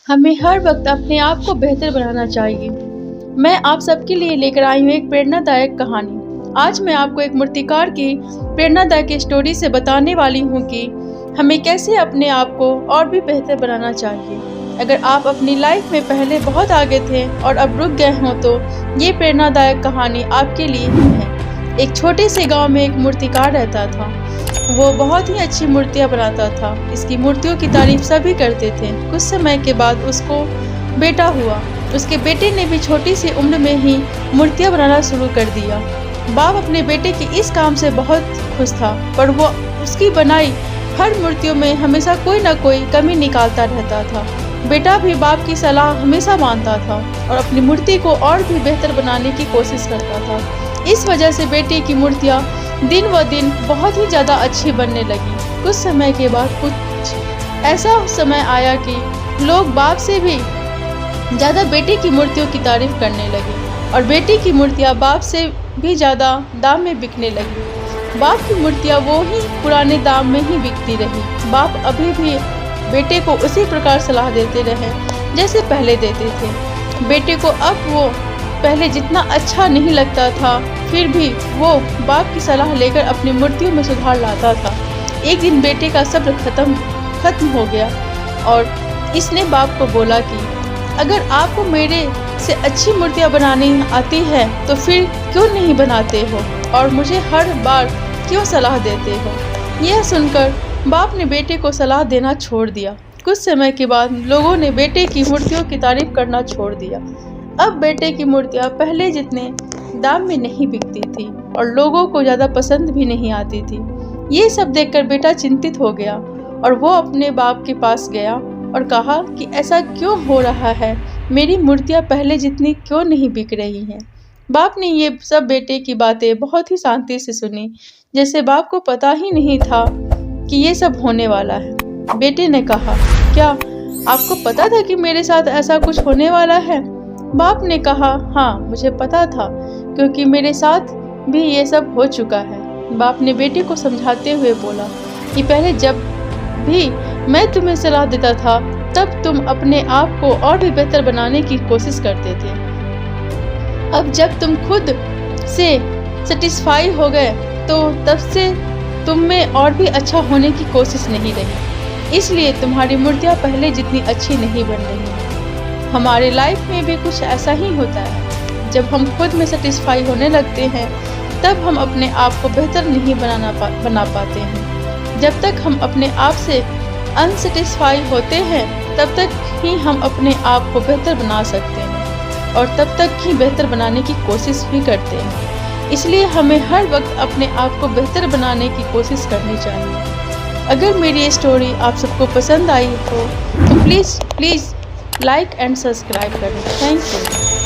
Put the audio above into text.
हमें हर वक्त अपने आप को बेहतर बनाना चाहिए। मैं आप सबके लिए लेकर आई हूँ एक प्रेरणादायक कहानी। आज मैं आपको एक मूर्तिकार की प्रेरणादायक स्टोरी से बताने वाली हूँ कि हमें कैसे अपने आप को और भी बेहतर बनाना चाहिए। अगर आप अपनी लाइफ में पहले बहुत आगे थे और अब रुक गए हों तो ये प्रेरणादायक कहानी आपके लिए ही है। एक छोटे से गांव में एक मूर्तिकार रहता था। वो बहुत ही अच्छी मूर्तियां बनाता था। इसकी मूर्तियों की तारीफ सभी करते थे। कुछ समय के बाद उसको बेटा हुआ। उसके बेटे ने भी छोटी सी उम्र में ही मूर्तियां बनाना शुरू कर दिया। बाप अपने बेटे के इस काम से बहुत खुश था, पर वो उसकी बनाई हर मूर्तियों में हमेशा कोई न कोई कमी निकालता रहता था। बेटा भी बाप की सलाह हमेशा मानता था और अपनी मूर्ति को और भी बेहतर बनाने की कोशिश करता था। इस वजह से बेटे की मूर्तियां दिन व दिन बहुत ही ज़्यादा अच्छी बनने लगी। कुछ समय के बाद कुछ ऐसा समय आया कि लोग बाप से भी ज़्यादा बेटे की मूर्तियों की तारीफ करने लगे और बेटे की मूर्तियां बाप से भी ज़्यादा दाम में बिकने लगी। बाप की मूर्तियां वो ही पुराने दाम में ही बिकती रही। बाप अभी भी बेटे को उसी प्रकार सलाह देते रहे जैसे पहले देते थे। बेटे को अब वो पहले जितना अच्छा नहीं लगता था, फिर भी वो बाप की सलाह लेकर अपनी मूर्तियों में सुधार लाता था। एक दिन बेटे का सब्र खत्म हो गया और इसने बाप को बोला कि अगर आपको मेरे से अच्छी मूर्तियां बनानी आती है तो फिर क्यों नहीं बनाते हो और मुझे हर बार क्यों सलाह देते हो। यह सुनकर बाप ने बेटे को सलाह देना छोड़ दिया। कुछ समय के बाद लोगों ने बेटे की मूर्तियों की तारीफ करना छोड़ दिया। अब बेटे की मूर्तियां पहले जितने दाम में नहीं बिकती थी और लोगों को ज़्यादा पसंद भी नहीं आती थी। ये सब देखकर बेटा चिंतित हो गया और वो अपने बाप के पास गया और कहा कि ऐसा क्यों हो रहा है, मेरी मूर्तियां पहले जितनी क्यों नहीं बिक रही हैं। बाप ने ये सब बेटे की बातें बहुत ही शांति से सुनी, जैसे बाप को पता ही नहीं था कि ये सब होने वाला है। बेटे ने कहा, क्या आपको पता था कि मेरे साथ ऐसा कुछ होने वाला है? बाप ने कहा, हाँ मुझे पता था, क्योंकि मेरे साथ भी ये सब हो चुका है। बाप ने बेटे को समझाते हुए बोला कि पहले जब भी मैं तुम्हें सलाह देता था तब तुम अपने आप को और भी बेहतर बनाने की कोशिश करते थे। अब जब तुम खुद से सेटिस्फाई हो गए तो तब से तुम में और भी अच्छा होने की कोशिश नहीं रही, इसलिए तुम्हारी मूर्तियाँ पहले जितनी अच्छी नहीं बन रही हैं। हमारे लाइफ में भी कुछ ऐसा ही होता है। जब हम खुद में सेटिस्फाई होने लगते हैं तब हम अपने आप को बेहतर नहीं बना पाते हैं। जब तक हम अपने आप से अनसेटिस्फाई होते हैं तब तक ही हम अपने आप को बेहतर बना सकते हैं और तब तक ही बेहतर बनाने की कोशिश भी करते हैं। इसलिए हमें हर वक्त अपने आप को बेहतर बनाने की कोशिश करनी चाहिए। अगर मेरी ये स्टोरी आप सबको पसंद आई हो तो प्लीज़ लाइक एंड सब्सक्राइब करें। Thank you.